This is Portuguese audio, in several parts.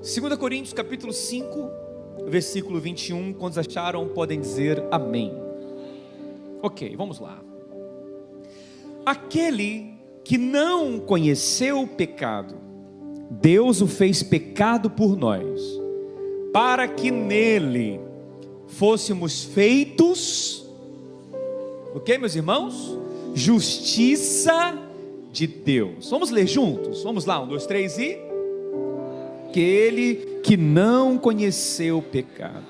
2 Coríntios capítulo 5, versículo 21, quantos acharam podem dizer amém. Ok, vamos lá. Aquele que não conheceu o pecado, Deus o fez pecado por nós, para que nele fôssemos feitos, o que, meus irmãos? Justiça de Deus. Vamos ler juntos? Vamos lá, 1, 2, 3 e... Aquele que não conheceu o pecado,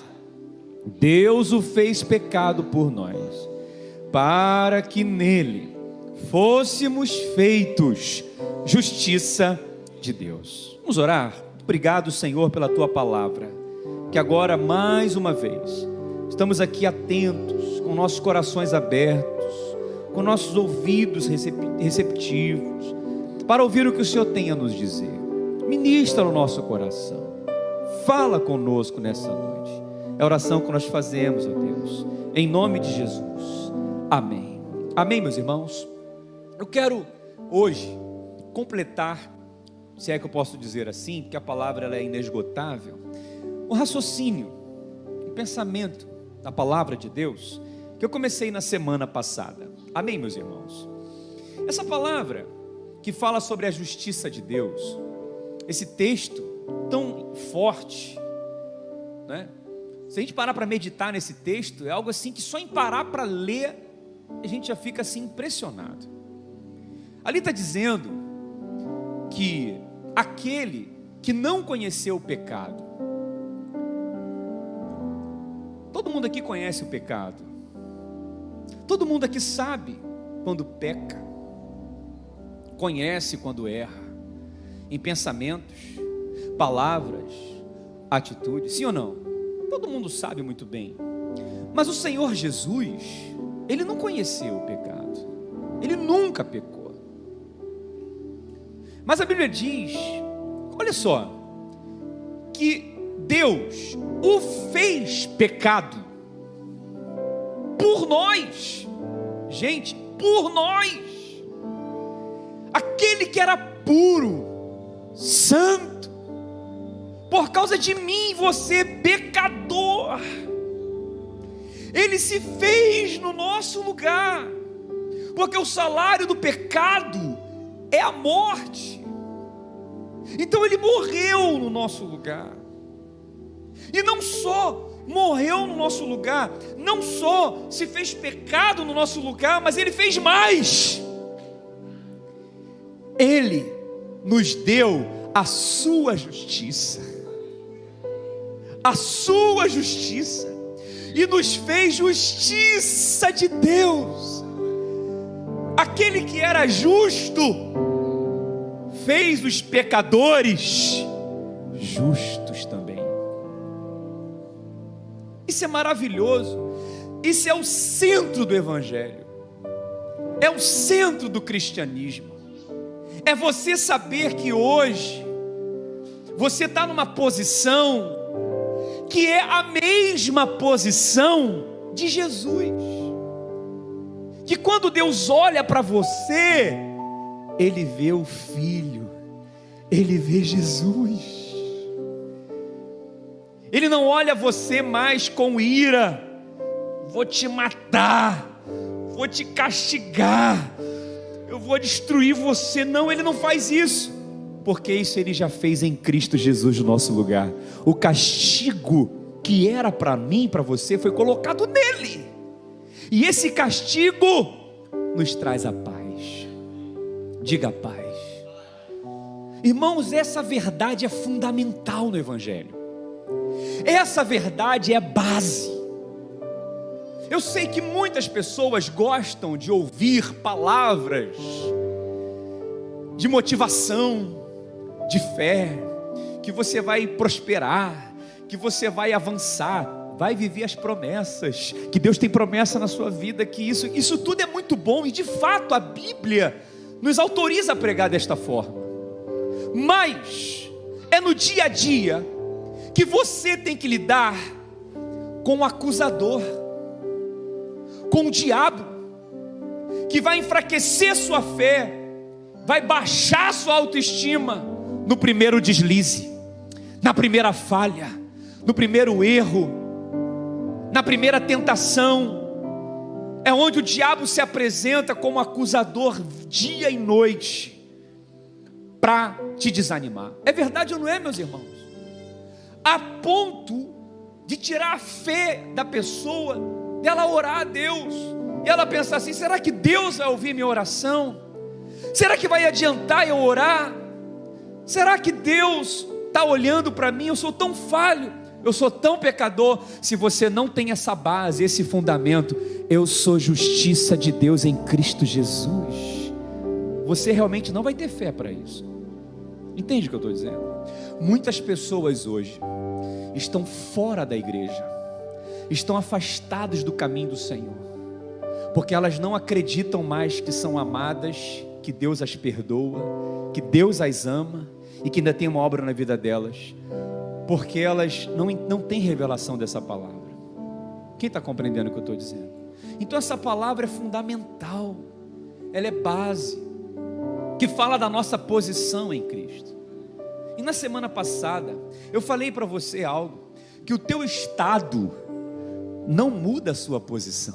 Deus o fez pecado por nós, para que nele fôssemos feitos justiça de Deus. Vamos orar. Obrigado, Senhor, pela tua palavra, que agora mais uma vez estamos aqui atentos, com nossos corações abertos, com nossos ouvidos receptivos, para ouvir o que o Senhor tem a nos dizer. Ministra no nosso coração, fala conosco nessa noite. É a oração que nós fazemos, ó Deus, em nome de Jesus, amém. Amém, meus irmãos. Eu quero hoje completar, se é que eu posso dizer assim, porque a palavra ela é inesgotável, um raciocínio, um pensamento da palavra de Deus, que eu comecei na semana passada. Amém, meus irmãos. Essa palavra que fala sobre a justiça de Deus, esse texto tão forte, né? Se a gente parar para meditar nesse texto, é algo assim que só em parar para ler, a gente já fica assim impressionado. Ali está dizendo que aquele que não conheceu o pecado, todo mundo aqui conhece o pecado, todo mundo aqui sabe quando peca, conhece quando erra, em pensamentos, palavras, atitudes, sim ou não? Todo mundo sabe muito bem. Mas o Senhor Jesus, Ele não conheceu o pecado, Ele nunca pecou. Mas a Bíblia diz, olha só, que Deus o fez pecado por nós. Gente, por nós. Aquele que era puro, santo, por causa de mim, você pecador, Ele se fez no nosso lugar, porque o salário do pecado é a morte. Então Ele morreu no nosso lugar, e não só morreu no nosso lugar, não só se fez pecado no nosso lugar, mas Ele fez mais. Ele nos deu a sua justiça, e nos fez justiça de Deus. Aquele que era justo fez os pecadores justos também. Isso é maravilhoso. Isso é o centro do Evangelho, é o centro do cristianismo. É você saber que hoje você está numa posição que é a mesma posição de Jesus. Que quando Deus olha para você, Ele vê o Filho, Ele vê Jesus. Ele não olha você mais com ira, vou te matar, vou te castigar, eu vou destruir você. Não, Ele não faz isso, porque isso Ele já fez em Cristo Jesus no nosso lugar. O castigo que era para mim e para você foi colocado nele, e esse castigo nos traz a paz. Diga paz. Irmãos, essa verdade é fundamental no Evangelho, essa verdade é base. Eu sei que muitas pessoas gostam de ouvir palavras de motivação, de fé, que você vai prosperar, que você vai avançar, vai viver as promessas, que Deus tem promessa na sua vida, que isso tudo é muito bom, e de fato a Bíblia nos autoriza a pregar desta forma. Mas é no dia a dia que você tem que lidar com o acusador, com o diabo, que vai enfraquecer sua fé, vai baixar sua autoestima no primeiro deslize. na primeira falha, no primeiro erro, na primeira tentação. É onde o diabo se apresenta como acusador dia e noite, para te desanimar. É verdade ou não é, meus irmãos? A ponto de tirar a fé da pessoa, dela orar a Deus, e ela pensar assim: será que Deus vai ouvir minha oração? Será que vai adiantar eu orar? Será que Deus está olhando para mim? Eu sou tão falho, eu sou tão pecador. Se você não tem essa base, esse fundamento, eu sou justiça de Deus em Cristo Jesus, você realmente não vai ter fé para isso. Entende o que eu estou dizendo? Muitas pessoas hoje estão fora da igreja, estão afastadas do caminho do Senhor, porque elas não acreditam mais que são amadas, que Deus as perdoa, que Deus as ama e que ainda tem uma obra na vida delas, porque elas não têm revelação dessa palavra. Quem está compreendendo o que eu estou dizendo? Então essa palavra é fundamental, ela é base, que fala da nossa posição em Cristo. E na semana passada eu falei para você algo, que o teu estado não muda a sua posição.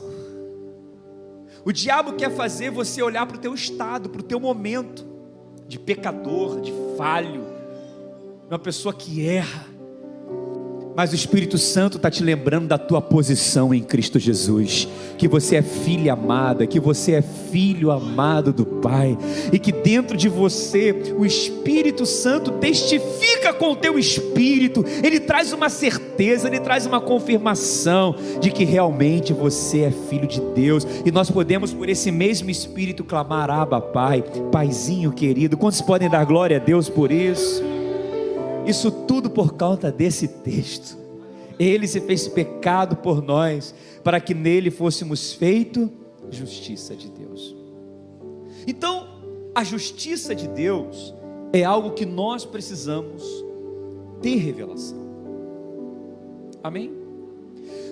O diabo quer fazer você olhar para o teu estado, para o teu momento de pecador, de falho, uma pessoa que erra. Mas o Espírito Santo está te lembrando da tua posição em Cristo Jesus, que você é filha amada, que você é filho amado do Pai, e que dentro de você o Espírito Santo testifica com o teu espírito, ele traz uma certeza, ele traz uma confirmação de que realmente você é filho de Deus, e nós podemos por esse mesmo Espírito clamar: Abba Pai, Paizinho querido. Quantos podem dar glória a Deus por isso? Isso tudo por causa desse texto. Ele se fez pecado por nós, para que nele fôssemos feito justiça de Deus. Então, a justiça de Deus é algo que nós precisamos ter revelação. Amém?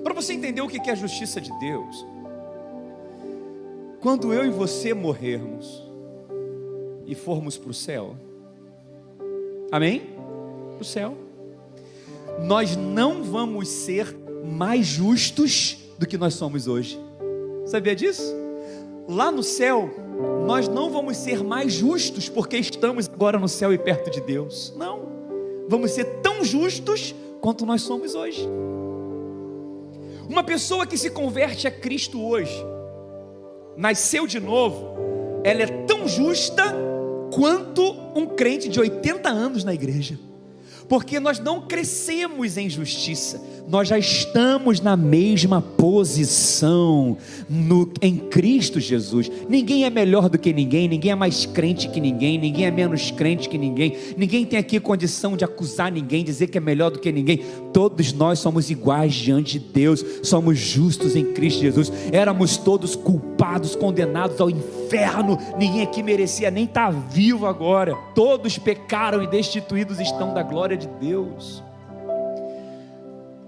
Para você entender o que é a justiça de Deus, quando eu e você morrermos e formos para o céu, amém? Para o céu, nós não vamos ser mais justos do que nós somos hoje. Sabia disso? Lá no céu, nós não vamos ser mais justos porque estamos agora no céu e perto de Deus. Não, vamos ser tão justos quanto nós somos hoje. Uma pessoa que se converte a Cristo hoje, nasceu de novo, ela é tão justa quanto um crente de 80 anos na igreja, porque nós não crescemos em justiça, nós já estamos na mesma posição em Cristo Jesus. Ninguém é melhor do que ninguém, ninguém é mais crente que ninguém, ninguém é menos crente que ninguém, ninguém tem aqui condição de acusar ninguém, dizer que é melhor do que ninguém. Todos nós somos iguais diante de Deus, somos justos em Cristo Jesus. Éramos todos culpados, condenados ao inferno, ninguém aqui merecia nem estar vivo agora. Todos pecaram e destituídos estão da glória de Deus.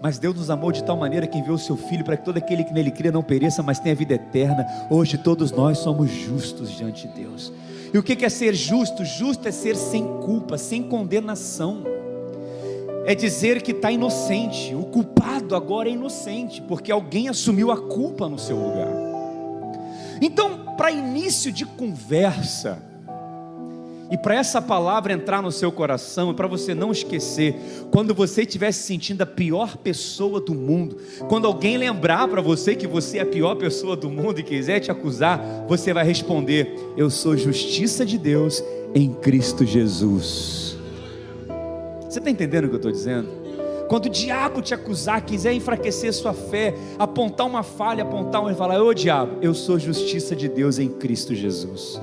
Mas Deus nos amou de tal maneira que enviou o seu Filho para que todo aquele que nele crê não pereça, mas tenha vida eterna. Hoje todos nós somos justos diante de Deus. E o que é ser justo? Justo é ser sem culpa, sem condenação. É dizer que está inocente. O culpado agora é inocente, porque alguém assumiu a culpa no seu lugar. Então, para início de conversa, e para essa palavra entrar no seu coração, e para você não esquecer, quando você estiver se sentindo a pior pessoa do mundo, quando alguém lembrar para você que você é a pior pessoa do mundo e quiser te acusar, você vai responder: eu sou justiça de Deus em Cristo Jesus. Você está entendendo o que eu estou dizendo? Quando o diabo te acusar, quiser enfraquecer sua fé, apontar uma falha, e falar: ô diabo, eu sou justiça de Deus em Cristo Jesus.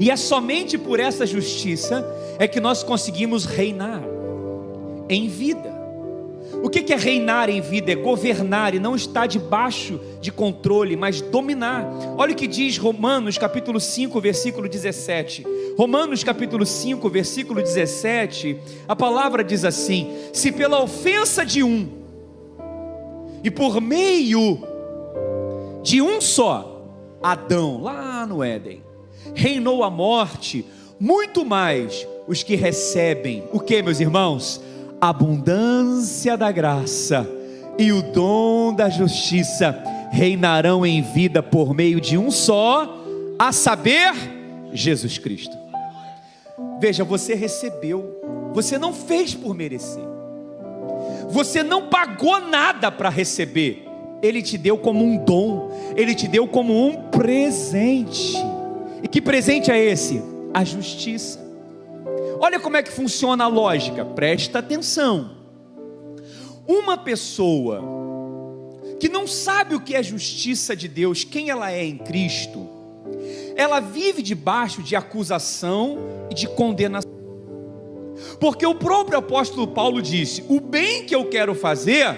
E é somente por essa justiça é que nós conseguimos reinar em vida. O que é reinar em vida? É governar e não estar debaixo de controle, mas dominar. Olha o que diz Romanos capítulo 5, versículo 17. Romanos capítulo 5, versículo 17, a palavra diz assim: se pela ofensa de um, e por meio de um só, Adão, lá no Éden, reinou a morte, muito mais os que recebem, o que, meus irmãos? a abundância da graça e o dom da justiça reinarão em vida por meio de um só, a saber, Jesus Cristo. Veja, você recebeu, você não fez por merecer, você não pagou nada para receber, Ele te deu como um dom, Ele te deu como um presente. E que presente é esse? A justiça. Olha como é que funciona a lógica, presta atenção. Uma pessoa que não sabe o que é justiça de Deus, quem ela é em Cristo, ela vive debaixo de acusação e de condenação. Porque o próprio apóstolo Paulo disse: o bem que eu quero fazer,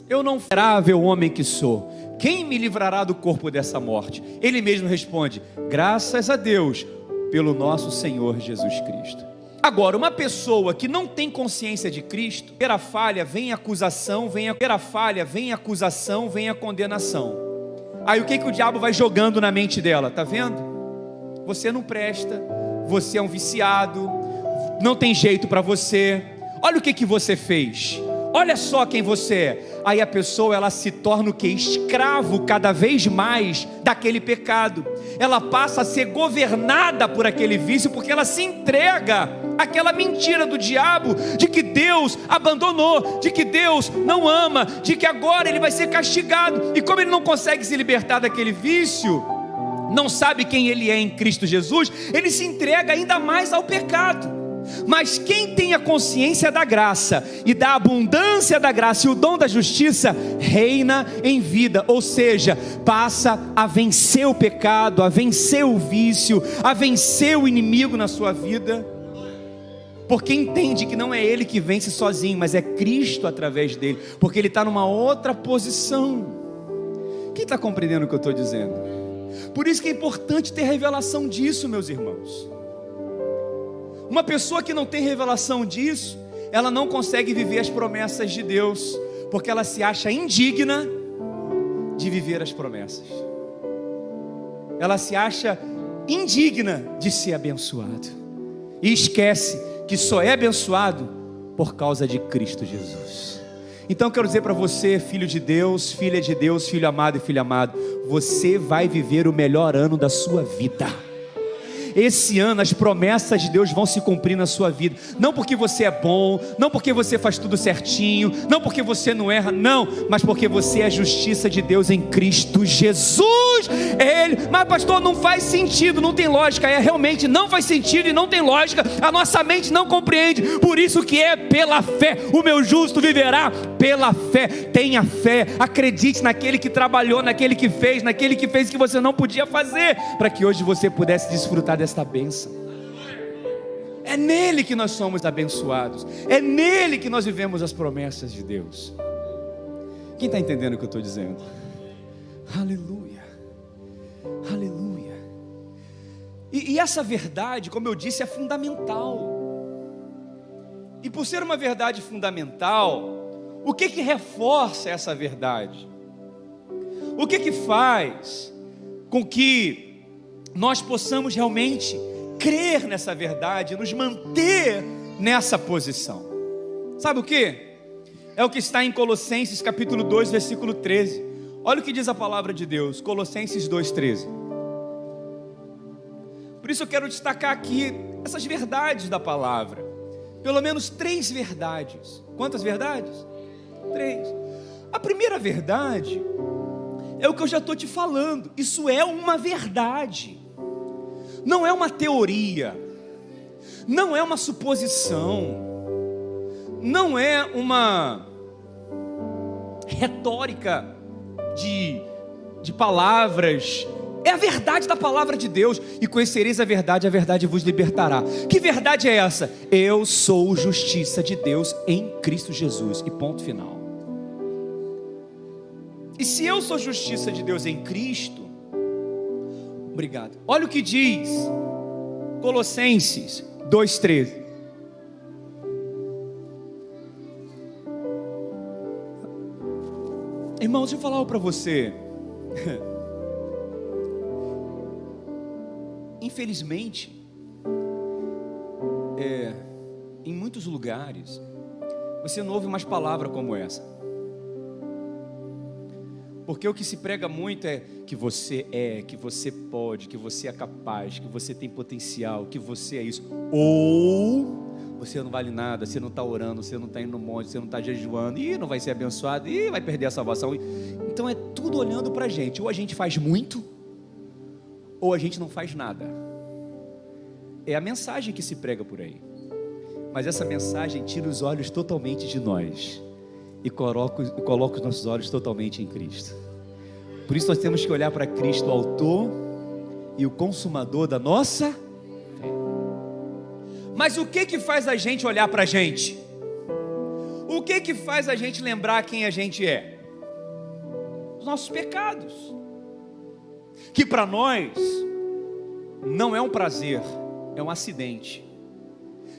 eu não miserável homem que sou, quem me livrará do corpo dessa morte? Ele mesmo responde: graças a Deus pelo nosso Senhor Jesus Cristo. Agora, uma pessoa que não tem consciência de Cristo, pela falha vem acusação, pela falha vem acusação, vem a condenação. Aí o que o diabo vai jogando na mente dela? Tá vendo? Você não presta, você é um viciado, não tem jeito para você, olha o que você fez, olha só quem você é. Aí a pessoa, ela se torna o quê? Escravo cada vez mais daquele pecado. Ela passa a ser governada por aquele vício, porque ela se entrega àquela mentira do diabo, de que Deus abandonou, de que Deus não ama, de que agora ele vai ser castigado. E como ele não consegue se libertar daquele vício, não sabe quem ele é em Cristo Jesus, ele se entrega ainda mais ao pecado. Mas quem tem a consciência da graça e da abundância da graça e o dom da justiça, reina em vida, ou seja, passa a vencer o pecado, a vencer o vício, a vencer o inimigo na sua vida, porque entende que não é ele que vence sozinho, mas é Cristo através dele, porque ele está numa outra posição. Quem está compreendendo o que eu estou dizendo? Por isso que é importante ter revelação disso, meus irmãos. Uma pessoa que não tem revelação disso, ela não consegue viver as promessas de Deus, porque ela se acha indigna de viver as promessas. Ela se acha indigna de ser abençoado, e esquece que só é abençoado por causa de Cristo Jesus. Então eu quero dizer para você, filho de Deus, filha de Deus, filho amado e filha amado, você vai viver o melhor ano da sua vida. Esse ano as promessas de Deus vão se cumprir na sua vida, não porque você é bom, não porque você faz tudo certinho, não porque você não erra, não, mas porque você é a justiça de Deus em Cristo Jesus. Mas pastor, não faz sentido, não tem lógica. Realmente não faz sentido e não tem lógica, a nossa mente não compreende. Por isso que é pela fé, o meu justo viverá pela fé. Tenha fé, acredite naquele que trabalhou, naquele que fez que você não podia fazer, para que hoje você pudesse desfrutar desta bênção. É nele que nós somos abençoados, é nele que nós vivemos as promessas de Deus. Quem está entendendo o que eu estou dizendo? Aleluia, aleluia. E essa verdade, como eu disse, é fundamental. E por ser uma verdade fundamental, o que reforça essa verdade? O que faz com que nós possamos realmente crer nessa verdade, nos manter nessa posição? Sabe o que? É o que está em Colossenses capítulo 2, versículo 13. Olha o que diz a palavra de Deus, Colossenses 2,13. Por isso eu quero destacar aqui essas verdades da palavra, pelo menos 3 verdades. Quantas verdades? 3. A primeira verdade é o que eu já estou te falando, isso é uma verdade, não é uma teoria, não é uma suposição, não é uma retórica de palavras, é a verdade da palavra de Deus. E conhecereis a verdade vos libertará. Que verdade é essa? Eu sou justiça de Deus em Cristo Jesus, e ponto final. E se eu sou justiça de Deus em Cristo, obrigado. Olha o que diz Colossenses 2,13. Irmãos, deixa eu falar algo para você. Infelizmente, em muitos lugares, você não ouve mais palavra como essa. Porque o que se prega muito é que você pode, que você é capaz, que você tem potencial, que você é isso. Ou você não vale nada, você não está orando, você não está indo no monte, você não está jejuando, e não vai ser abençoado, e vai perder a salvação. Então é tudo olhando para a gente. Ou a gente faz muito, ou a gente não faz nada. É a mensagem que se prega por aí. Mas essa mensagem tira os olhos totalmente de nós e coloca os nossos olhos totalmente em Cristo. Por isso nós temos que olhar para Cristo, o autor e o consumador da nossa fé. Mas o que faz a gente olhar para a gente? O que faz a gente lembrar quem a gente é? Os nossos pecados, que para nós não é um prazer, é um acidente,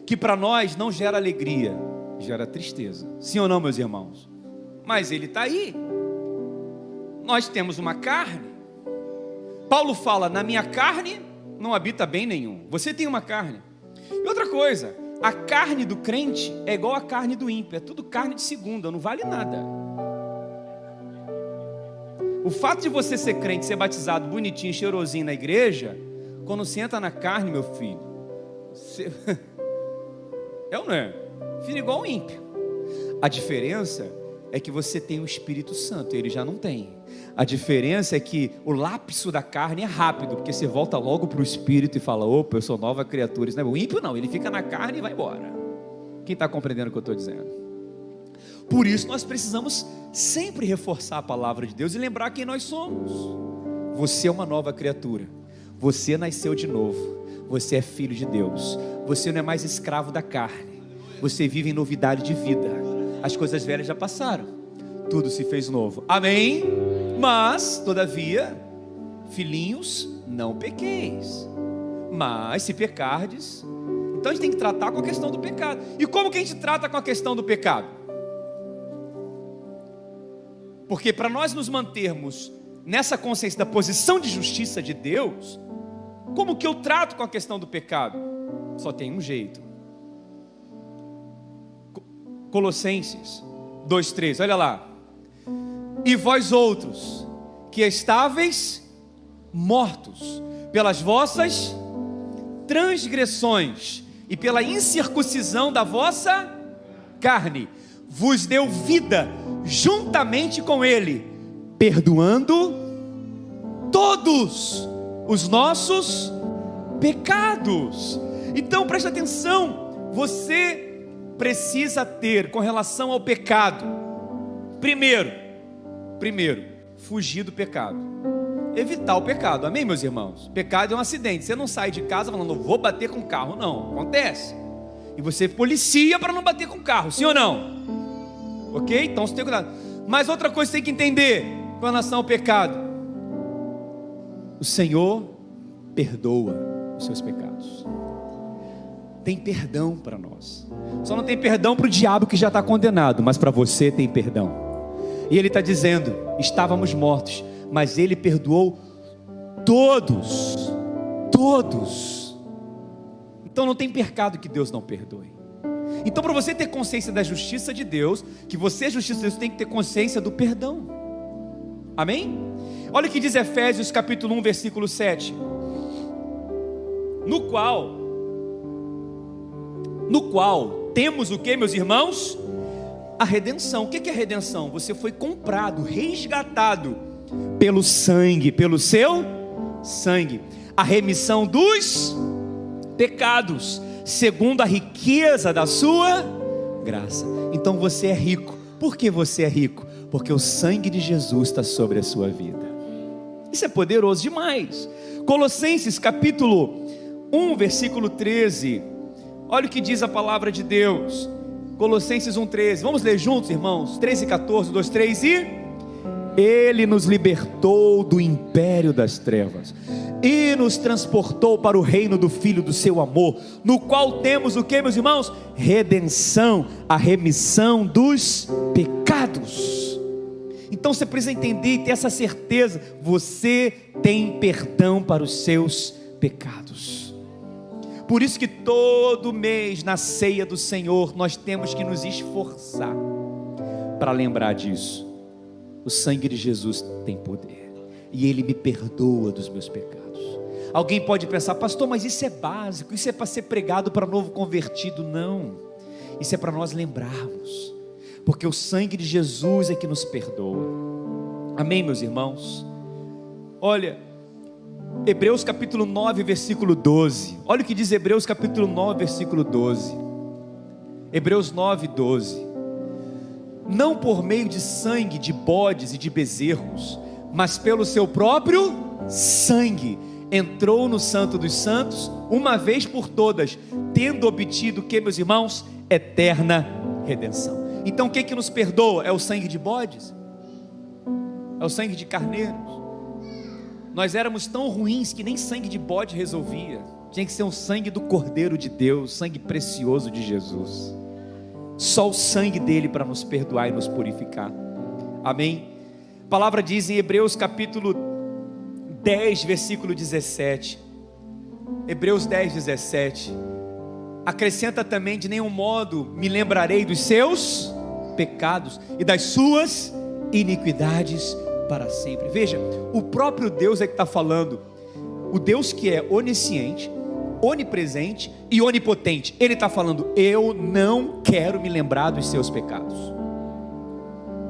que para nós não gera alegria, gera tristeza. Sim ou não, meus irmãos? Mas ele está aí. Nós temos uma carne. Paulo fala: na minha carne não habita bem nenhum. Você tem uma carne. E outra coisa, a carne do crente é igual a carne do ímpio. É tudo carne de segunda, não vale nada. O fato de você ser crente, ser batizado bonitinho, cheirosinho na igreja, quando você entra na carne, meu filho, você... é ou não é? Filho igual um ímpio. A diferença é que você tem o Espírito Santo, ele já não tem. A diferença é que o lapso da carne é rápido, porque você volta logo para o Espírito e fala: opa, eu sou nova criatura. Isso não é... O ímpio não, ele fica na carne e vai embora. Quem está compreendendo o que eu estou dizendo? Por isso nós precisamos sempre reforçar a palavra de Deus e lembrar quem nós somos. Você é uma nova criatura, você nasceu de novo, você é filho de Deus, você não é mais escravo da carne, você vive em novidade de vida. As coisas velhas já passaram, tudo se fez novo, amém? Mas, todavia, filhinhos, não pequeis, mas se pecardes. Então a gente tem que tratar com a questão do pecado. E como que a gente trata com a questão do pecado? Porque para nós nos mantermos nessa consciência da posição de justiça de Deus, como que eu trato com a questão do pecado? Só tem um jeito. Colossenses 2:3, olha lá. E vós outros, que estáveis mortos pelas vossas transgressões e pela incircuncisão da vossa carne, vos deu vida juntamente com ele, perdoando todos os nossos pecados. Então preste atenção, você precisa ter, com relação ao pecado, primeiro, fugir do pecado, evitar o pecado, amém, meus irmãos? Pecado é um acidente, você não sai de casa falando: vou bater com o carro, não, acontece, e você policia para não bater com o carro, sim ou não? Ok? Então você tem cuidado. Mas outra coisa que você tem que entender com relação ao pecado: o Senhor perdoa os seus pecados, tem perdão para nós. Só não tem perdão para o diabo que já está condenado, mas para você tem perdão. E ele está dizendo: estávamos mortos, mas ele perdoou todos. Então não tem pecado que Deus não perdoe. Então, para você ter consciência da justiça de Deus, que você é justiça de Deus, tem que ter consciência do perdão. Amém? Olha o que diz Efésios capítulo 1, versículo 7. No qual temos o que, meus irmãos? A redenção. O que é redenção? Você foi comprado, resgatado pelo sangue, pelo seu sangue, a remissão dos pecados, segundo a riqueza da sua graça. Então você é rico. Por que você é rico? Porque o sangue de Jesus está sobre a sua vida. Isso é poderoso demais. Colossenses capítulo 1, versículo 13. Olha o que diz a palavra de Deus. Colossenses 1:13. Vamos ler juntos, irmãos? 13 e 14, 2, 3 e... Ele nos libertou do império das trevas e nos transportou para o reino do Filho do seu amor, no qual temos o que, meus irmãos? Redenção, a remissão dos pecados. Então você precisa entender e ter essa certeza: você tem perdão para os seus pecados. Por isso que todo mês na ceia do Senhor nós temos que nos esforçar para lembrar disso. O sangue de Jesus tem poder e Ele me perdoa dos meus pecados. Alguém pode pensar: pastor, mas isso é básico, isso é para ser pregado para novo convertido. Não, isso é para nós lembrarmos, porque o sangue de Jesus é que nos perdoa. Amém, meus irmãos? Olha, Hebreus capítulo 9, versículo 12. Olha o que diz Hebreus capítulo 9, versículo 12. Hebreus 9, 12. Não por meio de sangue de bodes e de bezerros, mas pelo seu próprio sangue, entrou no Santo dos Santos, uma vez por todas, tendo obtido, que, meus irmãos? Eterna redenção. Então o que nos perdoa? É o sangue de bodes? É o sangue de carneiros? Nós éramos tão ruins que nem sangue de bode resolvia. Tinha que ser o sangue do Cordeiro de Deus, sangue precioso de Jesus. Só o sangue dele para nos perdoar e nos purificar. Amém? A palavra diz em Hebreus capítulo 10, versículo 17. Hebreus 10, 17. Acrescenta também: de nenhum modo me lembrarei dos seus pecados e das suas iniquidades para sempre. Veja, o próprio Deus é que está falando. O Deus que é onisciente, onipresente e onipotente, Ele está falando: eu não quero me lembrar dos seus pecados.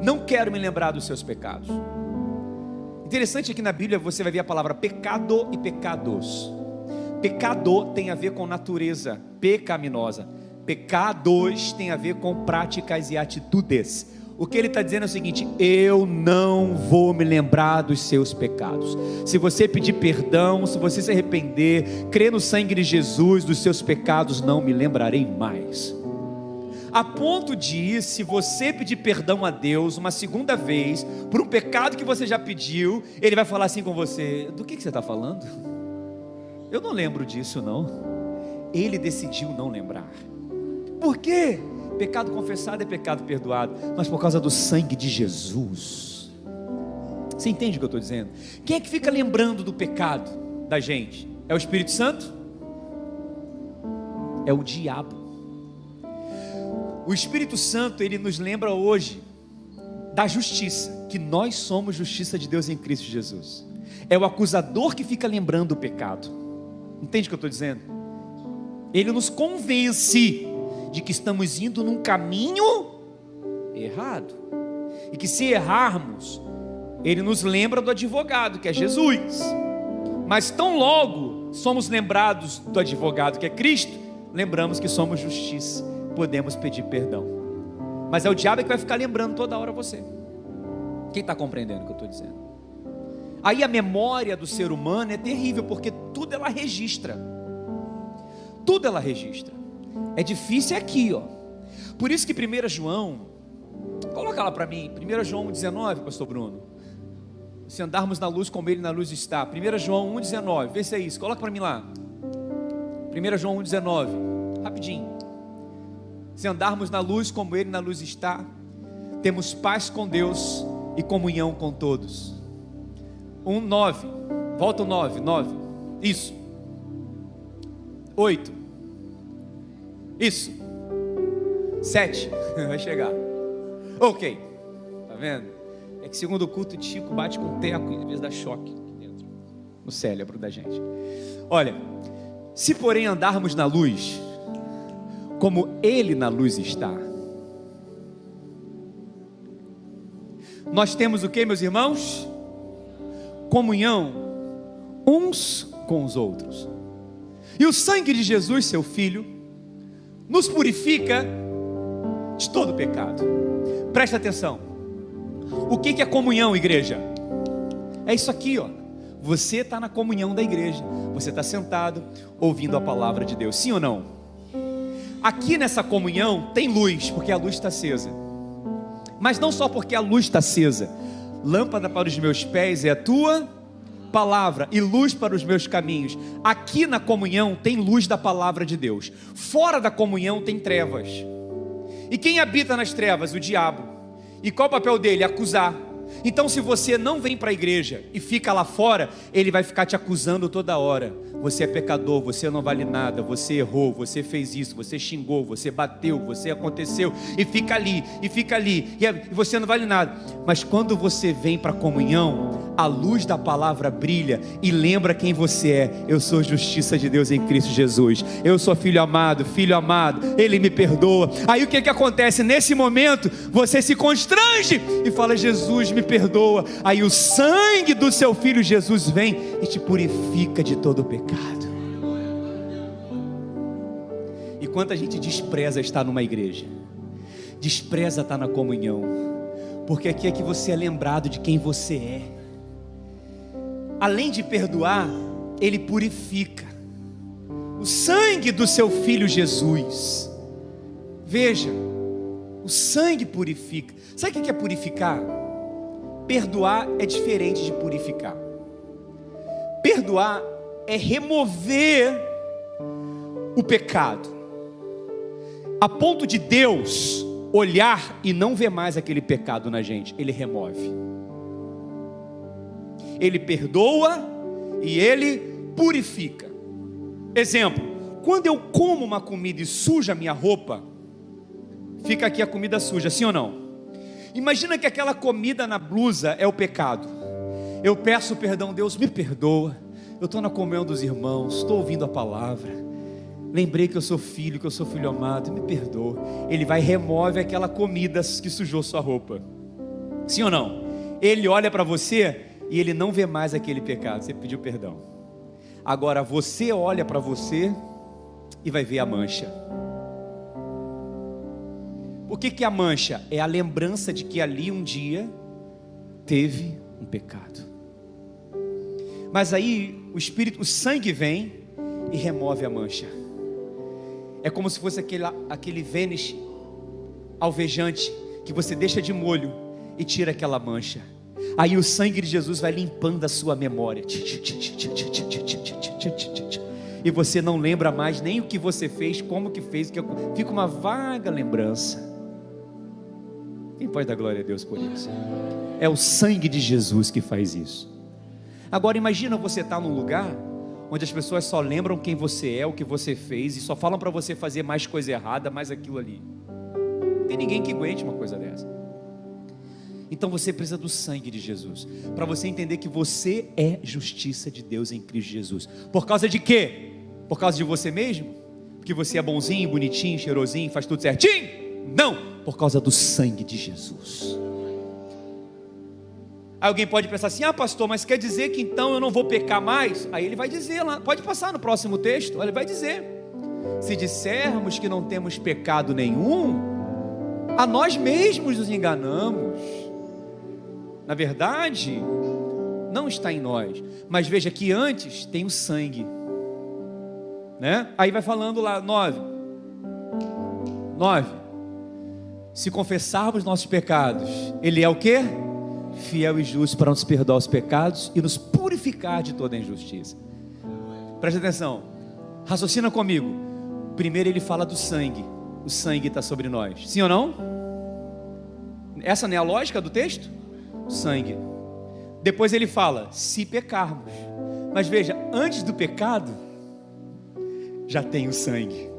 Não quero me lembrar dos seus pecados. Interessante é que na Bíblia você vai ver a palavra pecado e pecados. Pecado tem a ver com natureza pecaminosa. Pecados tem a ver com práticas e atitudes. O que ele está dizendo é o seguinte: eu não vou me lembrar dos seus pecados. Se você pedir perdão, se você se arrepender, crer no sangue de Jesus, dos seus pecados não me lembrarei mais. A ponto de, se você pedir perdão a Deus uma segunda vez, por um pecado que você já pediu, Ele vai falar assim com você: do que você está falando? Eu não lembro disso não. Ele decidiu não lembrar. Por quê? Pecado confessado é pecado perdoado, mas por causa do sangue de Jesus. Você entende o que eu estou dizendo? Quem é que fica lembrando do pecado da gente? É o Espírito Santo? É o diabo. O Espírito Santo, ele nos lembra hoje da justiça, que nós somos justiça de Deus em Cristo Jesus. É o acusador que fica lembrando o pecado. Entende o que eu estou dizendo? Ele nos convence de que estamos indo num caminho errado, e que se errarmos, Ele nos lembra do advogado, que é Jesus. Mas tão logo somos lembrados do advogado, que é Cristo, lembramos que somos justiça, podemos pedir perdão. Mas é o diabo que vai ficar lembrando toda hora você. Quem está compreendendo o que eu estou dizendo? Aí a memória do ser humano é terrível, porque tudo ela registra. Tudo ela registra. É difícil aqui, ó. Por isso que 1 João, coloca lá para mim, 1 João 1,19, pastor Bruno. Se andarmos na luz como Ele na luz está. 1 João 1,19, vê se é isso, coloca para mim lá. 1 João 1,19, rapidinho. Se andarmos na luz como Ele na luz está, temos paz com Deus e comunhão com todos. 1,9, volta o 9, isso. 8, isso. 7, vai chegar. Ok, tá vendo? É que segundo o culto de Chico bate com o teco e às vezes dá choque aqui dentro, no cérebro da gente. Olha, se porém andarmos na luz, como Ele na luz está, nós temos o que, meus irmãos? Comunhão uns com os outros. E o sangue de Jesus, seu Filho, nos purifica de todo pecado. Presta atenção. O que é comunhão, igreja? É isso aqui, ó. Você está na comunhão da igreja. Você está sentado, ouvindo a palavra de Deus. Sim ou não? Aqui nessa comunhão tem luz, porque a luz está acesa. Mas não só porque a luz está acesa. Lâmpada para os meus pés é a tua palavra e luz para os meus caminhos. Aqui na comunhão tem luz da palavra de Deus. Fora da comunhão tem trevas. E quem habita nas trevas? O diabo. E qual é o papel dele? Acusar. Então, se você não vem para a igreja e fica lá fora, ele vai ficar te acusando toda hora. Você é pecador, você não vale nada, você errou, você fez isso, você xingou, você bateu, você aconteceu, e fica ali, e você não vale nada. Mas quando você vem para a comunhão, a luz da palavra brilha e lembra quem você é. Eu sou justiça de Deus em Cristo Jesus. Eu sou filho amado, Ele me perdoa. Aí o que acontece? Nesse momento, você se constrange e fala: Jesus me perdoa. Aí o sangue do seu filho Jesus vem e te purifica de todo o pecado. E quanta gente despreza estar numa igreja, despreza estar na comunhão, porque aqui é que você é lembrado de quem você é. Além de perdoar, Ele purifica. O sangue do seu filho Jesus, veja, o sangue purifica. Sabe o que é purificar? Perdoar é diferente de purificar. Perdoar é remover o pecado, a ponto de Deus olhar e não ver mais aquele pecado na gente. Ele remove, Ele perdoa e Ele purifica. Exemplo: quando eu como uma comida e suja a minha roupa, fica aqui a comida suja, sim ou não? Imagina que aquela comida na blusa é o pecado. Eu peço perdão: Deus me perdoa, eu estou na comunhão dos irmãos, estou ouvindo a palavra, lembrei que eu sou filho amado, me perdoa. Ele vai e remove aquela comida que sujou sua roupa, sim ou não? Ele olha para você e Ele não vê mais aquele pecado, você pediu perdão. Agora você olha para você e vai ver a mancha. O que é a mancha? É a lembrança de que ali um dia teve um pecado. Mas aí o sangue vem e remove a mancha. É como se fosse aquele vênice alvejante que você deixa de molho e tira aquela mancha. Aí o sangue de Jesus vai limpando a sua memória. E você não lembra mais nem o que você fez, como que fez, fica uma vaga lembrança. Quem pode dar glória a Deus por isso? É o sangue de Jesus que faz isso. Agora imagina você estar num lugar onde as pessoas só lembram quem você é, o que você fez, e só falam para você fazer mais coisa errada, mais aquilo ali. Não tem ninguém que aguente uma coisa dessa. Então você precisa do sangue de Jesus, para você entender que você é justiça de Deus em Cristo Jesus. Por causa de quê? Por causa de você mesmo? Porque você é bonzinho, bonitinho, cheirosinho, faz tudo certinho? Não, por causa do sangue de Jesus. Aí alguém pode pensar assim: ah, pastor, mas quer dizer que então eu não vou pecar mais? Aí ele vai dizer lá, pode passar no próximo texto, ele vai dizer: se dissermos que não temos pecado nenhum, a nós mesmos nos enganamos. Na verdade, não está em nós. Mas veja que antes tem o sangue, né? Aí vai falando lá, 9. Se confessarmos nossos pecados, Ele é o quê? Fiel e justo para nos perdoar os pecados e nos purificar de toda injustiça. Preste atenção, raciocina comigo. Primeiro Ele fala do sangue. O sangue está sobre nós, sim ou não? Essa não é a lógica do texto? Sangue. Depois Ele fala, se pecarmos. Mas veja, antes do pecado já tem o sangue.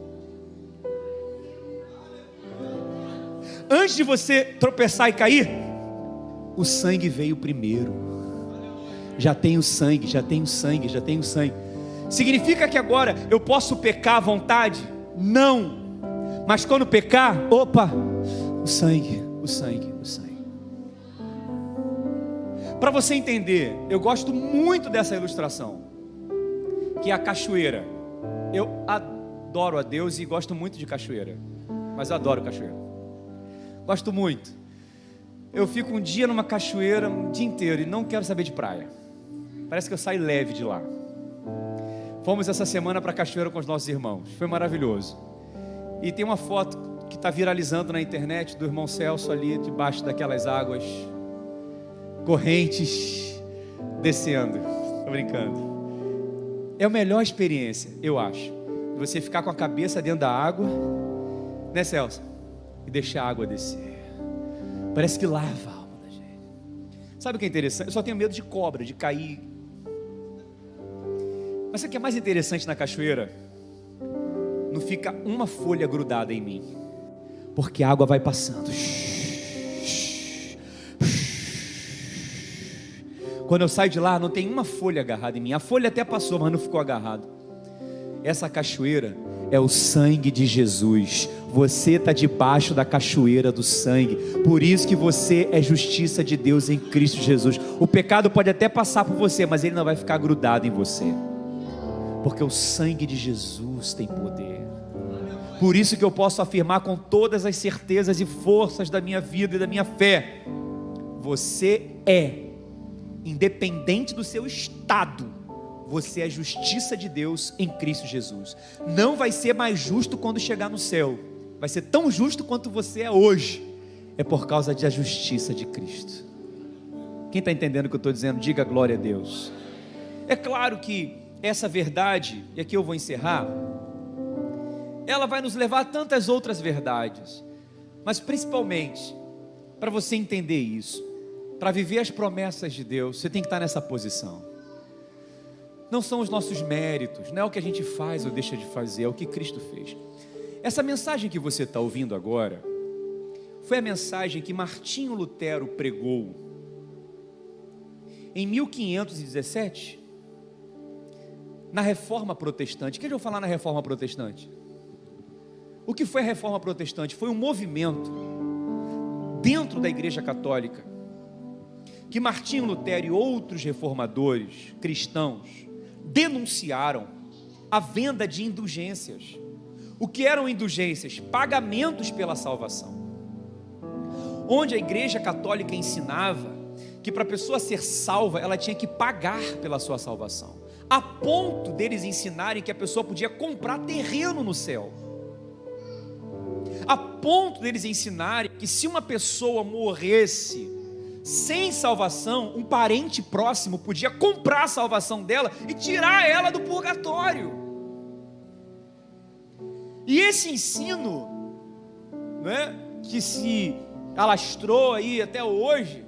Antes de você tropeçar e cair, o sangue veio primeiro. Já tem o sangue, já tem o sangue, já tem o sangue. Significa que agora eu posso pecar à vontade? Não. Mas quando pecar, opa, o sangue. Para você entender, eu gosto muito dessa ilustração, que é a cachoeira. Eu adoro a Deus e gosto muito de cachoeira, mas eu adoro cachoeira, gosto muito. Eu fico um dia numa cachoeira, um dia inteiro, e não quero saber de praia. Parece que eu saio leve de lá. Fomos essa semana para a cachoeira com os nossos irmãos, foi maravilhoso. E tem uma foto que está viralizando na internet do irmão Celso ali debaixo daquelas águas correntes descendo. Estou brincando. É a melhor experiência, eu acho, você ficar com a cabeça dentro da água, né, Celso? E deixar a água descer. Parece que lava a alma da gente. Sabe o que é interessante? Eu só tenho medo de cobra, de cair. Mas sabe o que é mais interessante na cachoeira? Não fica uma folha grudada em mim, porque a água vai passando. Quando eu saio de lá, não tem uma folha agarrada em mim. A folha até passou, mas não ficou agarrado. Essa cachoeira é o sangue de Jesus. Você está debaixo da cachoeira do sangue. Por isso que você é justiça de Deus em Cristo Jesus. O pecado pode até passar por você, mas ele não vai ficar grudado em você, porque o sangue de Jesus tem poder. Por isso que eu posso afirmar com todas as certezas e forças da minha vida e da minha fé: você é, independente do seu estado, você é justiça de Deus em Cristo Jesus. Não vai ser mais justo quando chegar no céu, vai ser tão justo quanto você é hoje. É por causa da justiça de Cristo. Quem está entendendo o que eu estou dizendo, diga glória a Deus. É claro que essa verdade, e aqui eu vou encerrar, ela vai nos levar a tantas outras verdades, mas principalmente, para você entender isso, para viver as promessas de Deus, você tem que estar nessa posição. Não são os nossos méritos, não é o que a gente faz ou deixa de fazer, é o que Cristo fez. Essa mensagem que você está ouvindo agora, foi a mensagem que Martinho Lutero pregou em 1517, na Reforma Protestante. O que eu vou falar na Reforma Protestante? O que foi a Reforma Protestante? Foi um movimento dentro da Igreja Católica que Martinho Lutero e outros reformadores cristãos denunciaram a venda de indulgências. O que eram indulgências? Pagamentos pela salvação. Onde a Igreja Católica ensinava que para a pessoa ser salva, ela tinha que pagar pela sua salvação, a ponto deles ensinarem que a pessoa podia comprar terreno no céu, a ponto deles ensinarem que se uma pessoa morresse sem salvação, um parente próximo podia comprar a salvação dela e tirar ela do purgatório. E esse ensino, né, que se alastrou aí até hoje,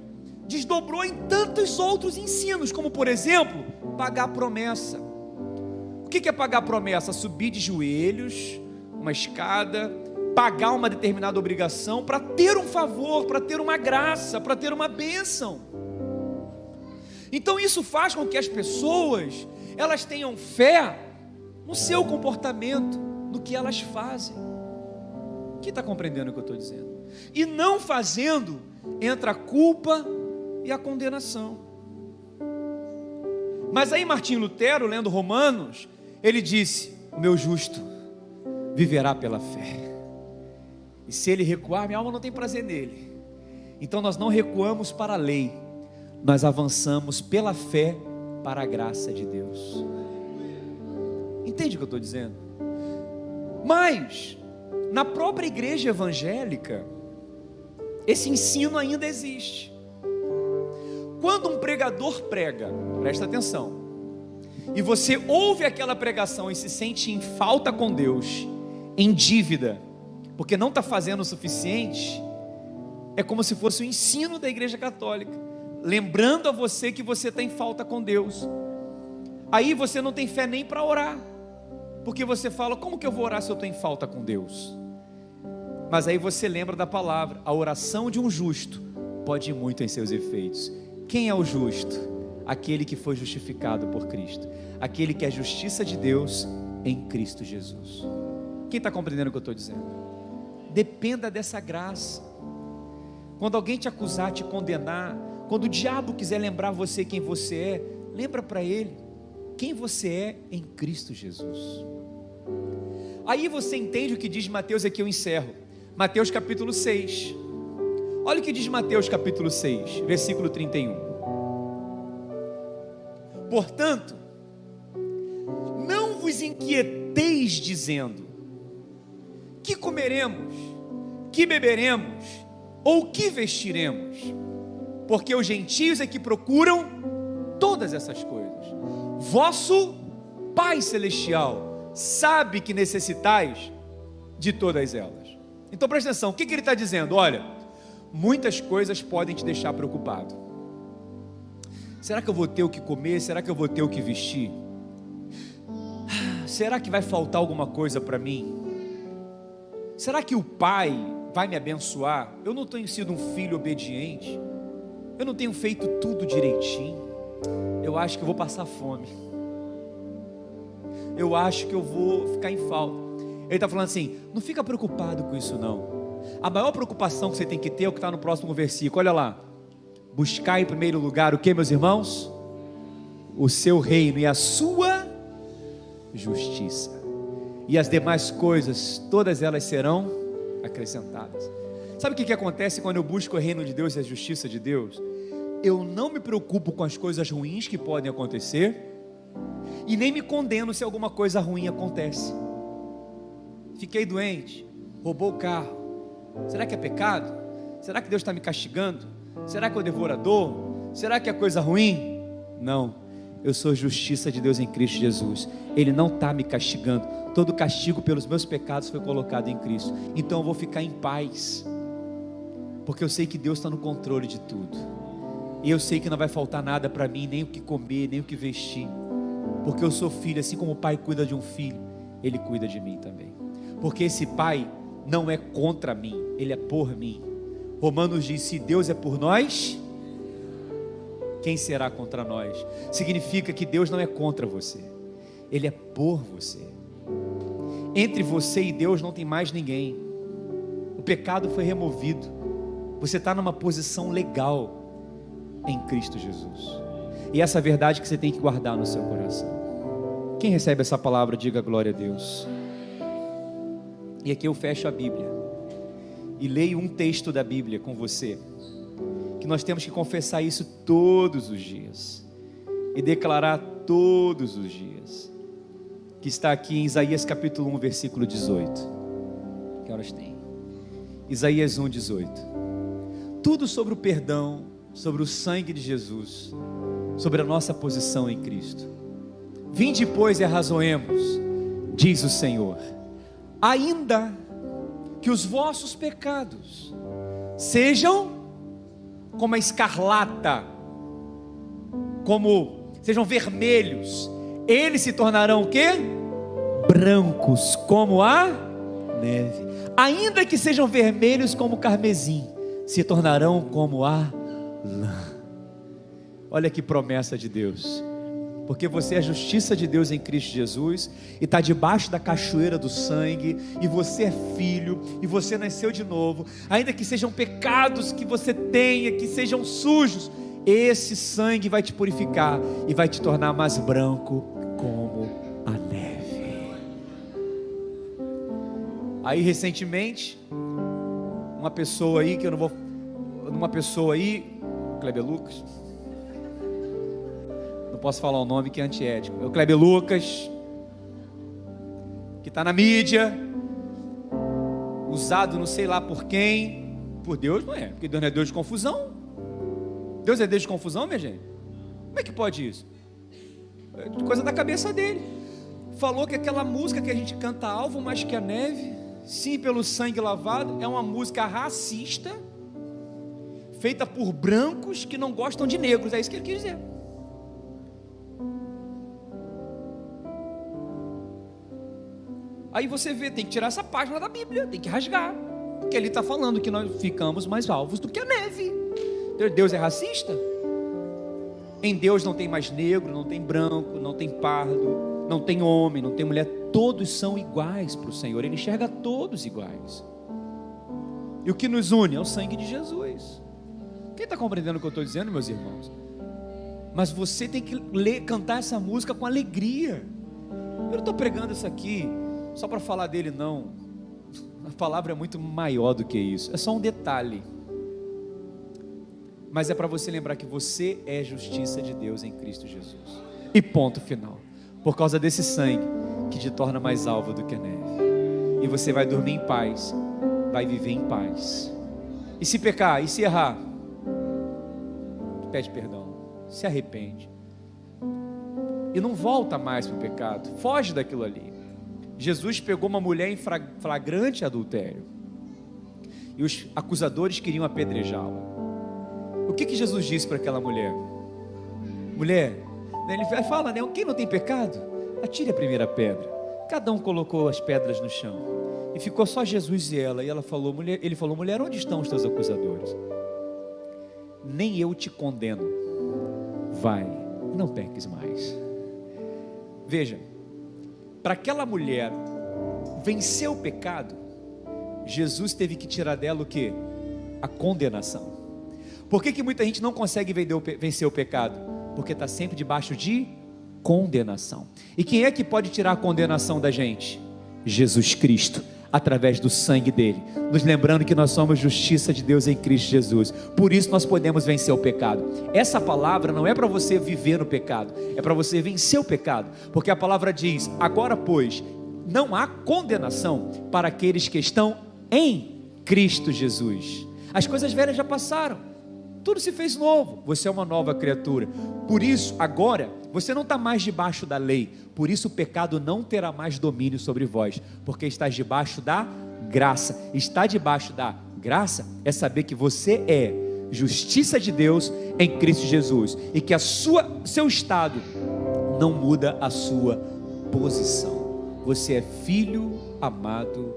desdobrou em tantos outros ensinos, como por exemplo, pagar promessa. O que é pagar promessa? Subir de joelhos, uma escada, pagar uma determinada obrigação para ter um favor, para ter uma graça, para ter uma bênção. Então isso faz com que as pessoas, elas tenham fé no seu comportamento, no que elas fazem. Quem está compreendendo o que eu estou dizendo? E não fazendo, entra a culpa e a condenação. Mas aí Martinho Lutero, lendo Romanos, ele disse: o meu justo viverá pela fé, e se ele recuar, minha alma não tem prazer nele. Então nós não recuamos para a lei, nós avançamos pela fé para a graça de Deus. Entende o que eu estou dizendo? Mas na própria igreja evangélica, esse ensino ainda existe. Quando um pregador prega, presta atenção, e você ouve aquela pregação e se sente em falta com Deus, em dívida, porque não está fazendo o suficiente, é como se fosse o ensino da Igreja Católica, lembrando a você que você está em falta com Deus. Aí você não tem fé nem para orar, porque você fala: como que eu vou orar se eu estou em falta com Deus? Mas aí você lembra da palavra: a oração de um justo pode ir muito em seus efeitos. Quem é o justo? Aquele que foi justificado por Cristo, aquele que é a justiça de Deus em Cristo Jesus. Quem está compreendendo o que eu estou dizendo? Dependa dessa graça. Quando alguém te acusar, te condenar, quando o diabo quiser lembrar você quem você é, lembra para ele quem você é em Cristo Jesus. Aí você entende o que diz Mateus. Aqui eu encerro, Mateus capítulo 6. Olha o que diz Mateus capítulo 6, versículo 31. Portanto, não vos inquieteis dizendo: que comeremos, que beberemos, ou que vestiremos? Porque os gentios é que procuram todas essas coisas. Vosso Pai Celestial sabe que necessitais de todas elas. Então presta atenção, o que ele está dizendo? Olha, muitas coisas podem te deixar preocupado. Será que eu vou ter o que comer? Será que eu vou ter o que vestir? Será que vai faltar alguma coisa para mim? Será que o Pai vai me abençoar? Eu não tenho sido um filho obediente, eu não tenho feito tudo direitinho, eu acho que eu vou passar fome, eu acho que eu vou ficar em falta. Ele está falando assim: não fica preocupado com isso não. A maior preocupação que você tem que ter é o que está no próximo versículo, olha lá: buscar em primeiro lugar o que, meus irmãos? O seu reino e a sua justiça, e as demais coisas, todas elas serão acrescentadas. Sabe o que acontece quando eu busco o reino de Deus e a justiça de Deus? Eu não me preocupo com as coisas ruins que podem acontecer, e nem me condeno se alguma coisa ruim acontece. Fiquei doente, roubou o carro, será que é pecado? Será que Deus está me castigando? Será que é o devorador? Será que é coisa ruim? Não, eu sou justiça de Deus em Cristo Jesus. Ele não está me castigando. Todo castigo pelos meus pecados foi colocado em Cristo. Então eu vou ficar em paz, porque eu sei que Deus está no controle de tudo, e eu sei que não vai faltar nada para mim, nem o que comer, nem o que vestir, porque eu sou filho. Assim como o pai cuida de um filho, Ele cuida de mim também, porque esse pai não é contra mim, Ele é por mim. Romanos diz: se Deus é por nós, quem será contra nós? Significa que Deus não é contra você, Ele é por você. Entre você e Deus não tem mais ninguém. O pecado foi removido. Você está numa posição legal em Cristo Jesus, e essa verdade que você tem que guardar no seu coração. Quem recebe essa palavra, diga glória a Deus. E aqui eu fecho a Bíblia e leio um texto da Bíblia com você, que nós temos que confessar isso todos os dias e declarar todos os dias, que está aqui em Isaías capítulo 1, versículo 18. Que horas tem? Isaías 1, 18. Tudo sobre o perdão, sobre o sangue de Jesus, sobre a nossa posição em Cristo. Vinde, pois, e arrazoemos, diz o Senhor, ainda que os vossos pecados sejam como a escarlata, como sejam vermelhos, eles se tornarão o quê? Brancos como a neve. Ainda que sejam vermelhos como o carmesim, se tornarão como a lã. Olha que promessa de Deus. Porque você é a justiça de Deus em Cristo Jesus, e está debaixo da cachoeira do sangue, e você é filho, e você nasceu de novo. Ainda que sejam pecados que você tenha, que sejam sujos, esse sangue vai te purificar e vai te tornar mais branco como a neve. Aí recentemente, uma pessoa aí, que eu não vou, uma pessoa aí, Kleber Lucas, não posso falar o nome que é antiético, é o Kleber Lucas, que está na mídia, usado não sei lá por quem, por Deus não é, porque Deus não é Deus de confusão. Deus é Deus de confusão, minha gente? Como é que pode isso? É coisa da cabeça dele. Falou que aquela música que a gente canta, alvo mais que a neve, sim, pelo sangue lavado, é uma música racista, feita por brancos que não gostam de negros. É isso que ele quis dizer. Aí você vê, tem que tirar essa página da Bíblia, tem que rasgar, porque ele está falando que nós ficamos mais alvos do que a neve. Deus é racista? Em Deus não tem mais negro, não tem branco, não tem pardo, não tem homem, não tem mulher. Todos são iguais para o Senhor. Ele enxerga todos iguais. E o que nos une é o sangue de Jesus. Quem está compreendendo o que eu estou dizendo, meus irmãos? Mas você tem que cantar essa música com alegria. Eu não estou pregando isso aqui só para falar dele, não. A palavra é muito maior do que isso. É só um detalhe. Mas é para você lembrar que você é justiça de Deus em Cristo Jesus. E ponto final. Por causa desse sangue que te torna mais alvo do que a neve. E você vai dormir em paz, vai viver em paz. E se pecar, e se errar, pede perdão, se arrepende. E não volta mais para o pecado, foge daquilo ali. Jesus pegou uma mulher em flagrante adultério. E os acusadores queriam apedrejá-la. O que Jesus disse para aquela mulher? mulher, ele fala, né? Quem não tem pecado, atire a primeira pedra. Cada um colocou as pedras no chão, e ficou só Jesus e ela. E ele falou, mulher, onde estão os teus acusadores? Nem eu te condeno, vai, não peques mais. Veja, para aquela mulher vencer o pecado, Jesus teve que tirar dela o quê? A condenação. Por que muita gente não consegue vencer o pecado? Porque está sempre debaixo de condenação. E quem é que pode tirar a condenação da gente? Jesus Cristo, através do sangue dele, nos lembrando que nós somos justiça de Deus em Cristo Jesus. Por isso nós podemos vencer o pecado. Essa palavra não é para você viver no pecado, é para você vencer o pecado, porque a palavra diz, agora pois, não há condenação para aqueles que estão em Cristo Jesus. As coisas velhas já passaram, tudo se fez novo, você é uma nova criatura. Por isso agora você não está mais debaixo da lei, por isso o pecado não terá mais domínio sobre vós, porque estás debaixo da graça. Estar debaixo da graça é saber que você é justiça de Deus em Cristo Jesus, e que seu estado não muda a sua posição. Você é filho amado